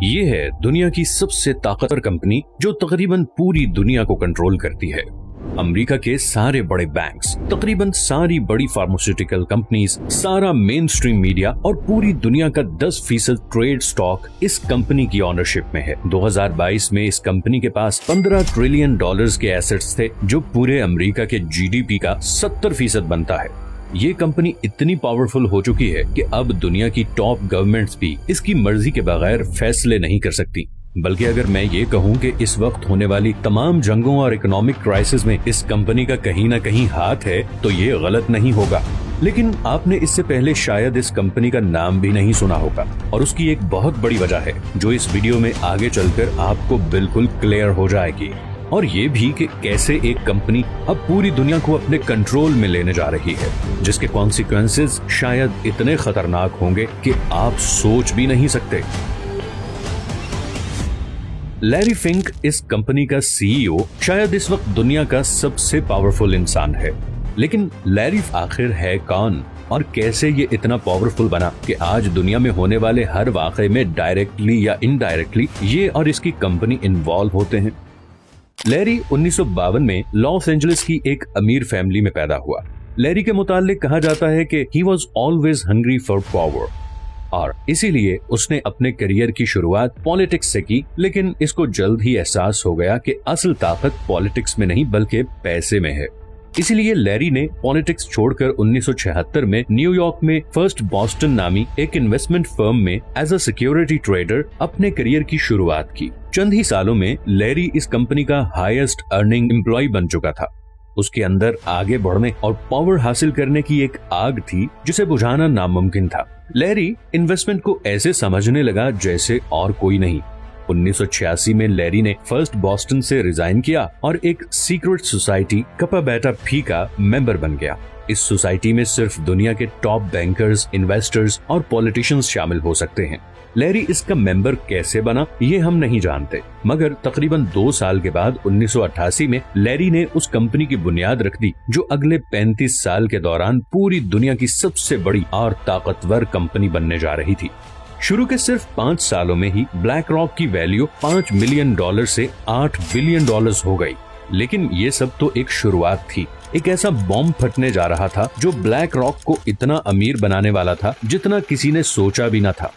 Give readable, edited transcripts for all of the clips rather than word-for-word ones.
ये है दुनिया की सबसे ताकतवर कंपनी जो तकरीबन पूरी दुनिया को कंट्रोल करती है। अमेरिका के सारे बड़े बैंक्स, तकरीबन सारी बड़ी फार्मास्यूटिकल कंपनीज, सारा मेन स्ट्रीम मीडिया और पूरी दुनिया का 10% ट्रेड स्टॉक इस कंपनी की ऑनरशिप में है। 2022 में इस कंपनी के पास $15 ट्रिलियन के एसेट्स थे, जो पूरे अमेरिका के जीडीपी का 70% बनता है। ये कंपनी इतनी पावरफुल हो चुकी है कि अब दुनिया की टॉप गवर्नमेंट्स भी इसकी मर्जी के बगैर फैसले नहीं कर सकती। बल्कि अगर मैं ये कहूँ कि इस वक्त होने वाली तमाम जंगों और इकोनॉमिक क्राइसिस में इस कंपनी का कहीं ना कहीं हाथ है, तो ये गलत नहीं होगा। लेकिन आपने इससे पहले शायद इस कंपनी का नाम भी नहीं सुना होगा, और उसकी एक बहुत बड़ी वजह है जो इस वीडियो में आगे चलकर आपको बिल्कुल क्लियर हो जाएगी। और ये भी कि कैसे एक कंपनी अब पूरी दुनिया को अपने कंट्रोल में लेने जा रही है, जिसके कॉन्सिक्वेंसेस शायद इतने खतरनाक होंगे कि आप सोच भी नहीं सकते। लैरी फिंक इस कंपनी का सीईओ शायद इस वक्त दुनिया का सबसे पावरफुल इंसान है। लेकिन लैरी आखिर है कौन और कैसे ये इतना पावरफुल बना कि आज दुनिया में होने वाले हर वाक़े में डायरेक्टली या इनडायरेक्टली ये और इसकी कंपनी इन्वॉल्व होते हैं। लैरी 1952 में लॉस एंजलिस की एक अमीर फैमिली में पैदा हुआ। लैरी के मुताल्लिक कहा जाता है कि he was always hungry for power, और इसीलिए उसने अपने करियर की शुरुआत पॉलिटिक्स से की। लेकिन इसको जल्द ही एहसास हो गया कि असल ताकत पॉलिटिक्स में नहीं बल्कि पैसे में है। इसीलिए लैरी ने पॉलिटिक्स छोड़कर 1976 में न्यूयॉर्क में फर्स्ट बॉस्टन नामी एक इन्वेस्टमेंट फर्म में एज अ सिक्योरिटी ट्रेडर अपने करियर की शुरुआत की। चंद ही सालों में लैरी इस कंपनी का हाईएस्ट अर्निंग एम्प्लॉय बन चुका था। उसके अंदर आगे बढ़ने और पावर हासिल करने की एक आग थी जिसे बुझाना नामुमकिन था। लैरी इन्वेस्टमेंट को ऐसे समझने लगा जैसे और कोई नहीं। 1986 में लैरी ने फर्स्ट बॉस्टन से रिजाइन किया और एक सीक्रेट सोसाइटी कपा बेटा फी का मेंबर बन गया। इस सोसाइटी में सिर्फ दुनिया के टॉप बैंकर्स, इन्वेस्टर्स और पॉलिटिशियंस शामिल हो सकते हैं। लैरी इसका मेंबर कैसे बना ये हम नहीं जानते, मगर तकरीबन 2 साल के बाद 1988 में लैरी ने उस कंपनी की बुनियाद रख दी जो अगले 35 साल के दौरान पूरी दुनिया की सबसे बड़ी और ताकतवर कंपनी बनने जा रही थी। शुरू के सिर्फ 5 सालों में ही ब्लैक रॉक की वैल्यू $5 मिलियन से $8 बिलियन हो गई। लेकिन ये सब तो एक शुरुआत थी। एक ऐसा बॉम्ब फटने जा रहा था जो ब्लैक रॉक को इतना अमीर बनाने वाला था जितना किसी ने सोचा भी न था।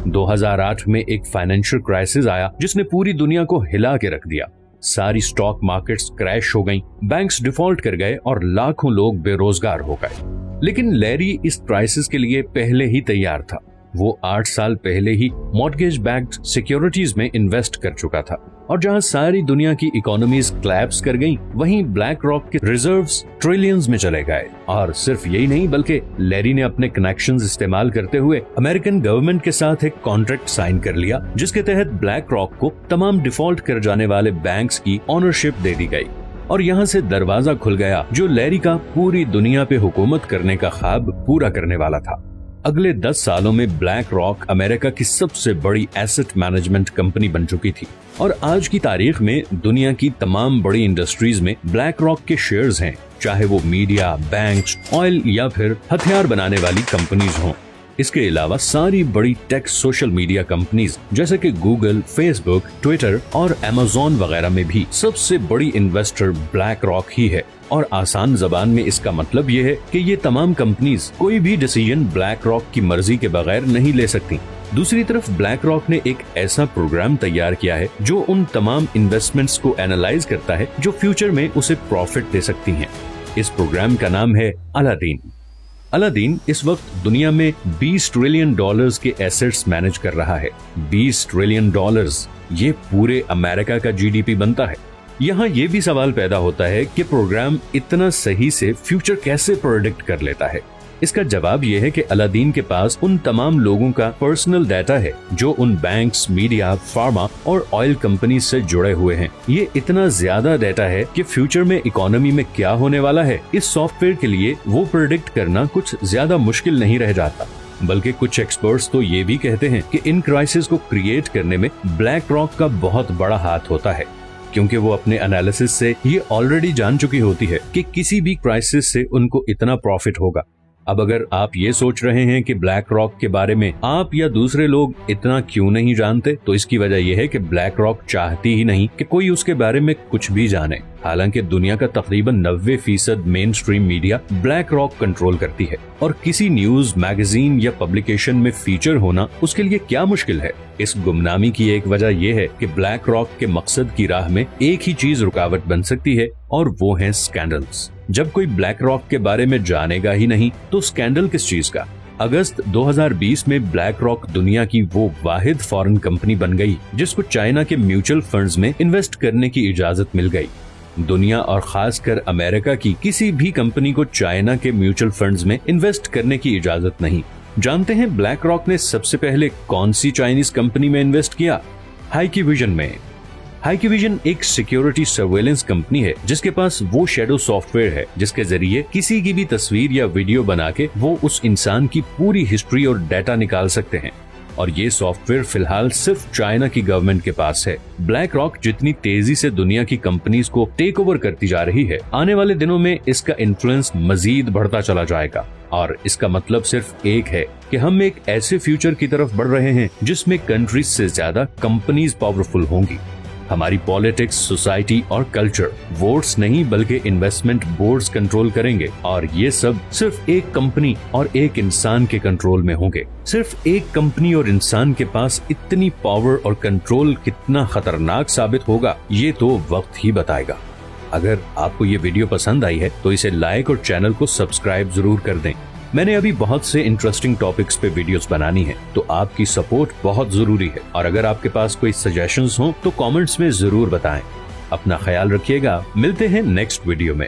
2008 में एक फाइनेंशियल क्राइसिस आया जिसने पूरी दुनिया को हिला के रख दिया। सारी स्टॉक मार्केट्स क्रैश हो गईं, बैंक्स डिफॉल्ट कर गए और लाखों लोग बेरोजगार हो गए। लेकिन लैरी इस क्राइसिस के लिए पहले ही तैयार था। वो 8 साल पहले ही मॉर्गेज बैक्ड सिक्योरिटीज में इन्वेस्ट कर चुका था, और जहां सारी दुनिया की इकोनॉमीज क्लैप्स कर गईं, वहीं ब्लैक रॉक के रिजर्व्स ट्रिलियंस में चले गए। और सिर्फ यही नहीं बल्कि लैरी ने अपने कनेक्शंस इस्तेमाल करते हुए अमेरिकन गवर्नमेंट के साथ एक कॉन्ट्रैक्ट साइन कर लिया, जिसके तहत ब्लैक रॉक को तमाम डिफॉल्ट कर जाने वाले बैंक्स की ओनरशिप दे दी गई। और यहाँ से दरवाजा खुल गया जो लैरी का पूरी दुनिया पे हुकूमत करने का ख्वाब पूरा करने वाला था। अगले 10 सालों में ब्लैक रॉक अमेरिका की सबसे बड़ी एसेट मैनेजमेंट कंपनी बन चुकी थी, और आज की तारीख में दुनिया की तमाम बड़ी इंडस्ट्रीज में ब्लैक रॉक के शेयर्स हैं, चाहे वो मीडिया, बैंक्स, ऑयल या फिर हथियार बनाने वाली कंपनीज हों। इसके अलावा सारी बड़ी टेक सोशल मीडिया कंपनीज जैसे कि गूगल, फेसबुक, ट्विटर और अमेज़न वगैरह में भी सबसे बड़ी इन्वेस्टर ब्लैक रॉक ही है। और आसान जबान में इसका मतलब ये है कि ये तमाम कंपनीज कोई भी डिसीजन ब्लैक रॉक की मर्जी के बगैर नहीं ले सकती। दूसरी तरफ ब्लैक रॉक ने एक ऐसा प्रोग्राम तैयार किया है जो उन तमाम इन्वेस्टमेंट्स को एनालाइज करता है जो फ्यूचर में उसे प्रॉफिट दे सकती हैं। इस प्रोग्राम का नाम है अलादीन। अलादीन इस वक्त दुनिया में $20 ट्रिलियन के एसेट्स मैनेज कर रहा है। $20 ट्रिलियन, ये पूरे अमेरिका का जीडीपी बनता है। यहाँ ये भी सवाल पैदा होता है कि प्रोग्राम इतना सही से फ्यूचर कैसे प्रेडिक्ट कर लेता है। इसका जवाब यह है कि अलादीन के पास उन तमाम लोगों का पर्सनल डाटा है जो उन बैंक्स, मीडिया, फार्मा और ऑयल कंपनी से जुड़े हुए हैं। ये इतना ज्यादा डाटा है कि फ्यूचर में इकोनॉमी में क्या होने वाला है, इस सॉफ्टवेयर के लिए वो प्रेडिक्ट करना कुछ ज्यादा मुश्किल नहीं रह जाता। बल्कि कुछ एक्सपर्ट्स तो ये भी कहते हैं कि इन क्राइसिस को क्रिएट करने में ब्लैक रॉक का बहुत बड़ा हाथ होता है, क्योंकि वो अपने एनालिसिस से ये ऑलरेडी जान चुकी होती है कि किसी भी क्राइसिस से उनको इतना प्रॉफिट होगा। अब अगर आप ये सोच रहे हैं कि ब्लैक रॉक के बारे में आप या दूसरे लोग इतना क्यों नहीं जानते, तो इसकी वजह यह है कि ब्लैक रॉक चाहती ही नहीं कि कोई उसके बारे में कुछ भी जाने। हालांकि दुनिया का तकरीबन 90% main stream media black rock control करती है और किसी न्यूज, मैगजीन या पब्लिकेशन में फीचर होना उसके लिए क्या मुश्किल है। इस गुमनामी की एक वजह यह है कि ब्लैक रॉक के मकसद की राह में एक ही चीज रुकावट बन सकती है और वो है स्कैंडल्स। जब कोई ब्लैक रॉक के बारे में जानेगा ही नहीं तो स्कैंडल किस चीज का। अगस्त 2020 में ब्लैक रॉक दुनिया की वो वाहिद फॉरेन कंपनी बन गई जिसको चाइना के म्यूचुअल फंड्स में इन्वेस्ट करने की इजाजत मिल गई। दुनिया और खासकर अमेरिका की किसी भी कंपनी को चाइना के म्यूचुअल फंड्स में इन्वेस्ट करने की इजाजत नहीं। जानते हैं ब्लैक रॉक ने सबसे पहले कौन सी चाइनीज कंपनी में इन्वेस्ट किया? हाइक्यूविजन में। हाइक्यूविजन एक सिक्योरिटी सर्वेलेंस कंपनी है जिसके पास वो शैडो सॉफ्टवेयर है जिसके जरिए किसी की भी तस्वीर या वीडियो बना के वो उस इंसान की पूरी हिस्ट्री और डाटा निकाल सकते हैं, और ये सॉफ्टवेयर फिलहाल सिर्फ चाइना की गवर्नमेंट के पास है। ब्लैक रॉक जितनी तेजी से दुनिया की कंपनीज को टेक ओवर करती जा रही है, आने वाले दिनों में इसका इन्फ्लुएंस मजीद बढ़ता चला जाएगा। और इसका मतलब सिर्फ एक है कि हम एक ऐसे फ्यूचर की तरफ बढ़ रहे हैं जिसमें कंट्रीज से ज्यादा कंपनीज पावरफुल होंगी। हमारी पॉलिटिक्स, सोसाइटी और कल्चर वोट्स नहीं बल्कि इन्वेस्टमेंट बोर्ड्स कंट्रोल करेंगे, और ये सब सिर्फ एक कंपनी और एक इंसान के कंट्रोल में होंगे। सिर्फ एक कंपनी और इंसान के पास इतनी पावर और कंट्रोल कितना खतरनाक साबित होगा, ये तो वक्त ही बताएगा। अगर आपको ये वीडियो पसंद आई है तो इसे लाइक और चैनल को सब्सक्राइब जरूर कर दें। मैंने अभी बहुत से इंटरेस्टिंग टॉपिक्स पे वीडियोस बनानी है, तो आपकी सपोर्ट बहुत जरूरी है। और अगर आपके पास कोई सजेशंस हो तो कमेंट्स में जरूर बताएं। अपना ख्याल रखिएगा, मिलते हैं नेक्स्ट वीडियो में।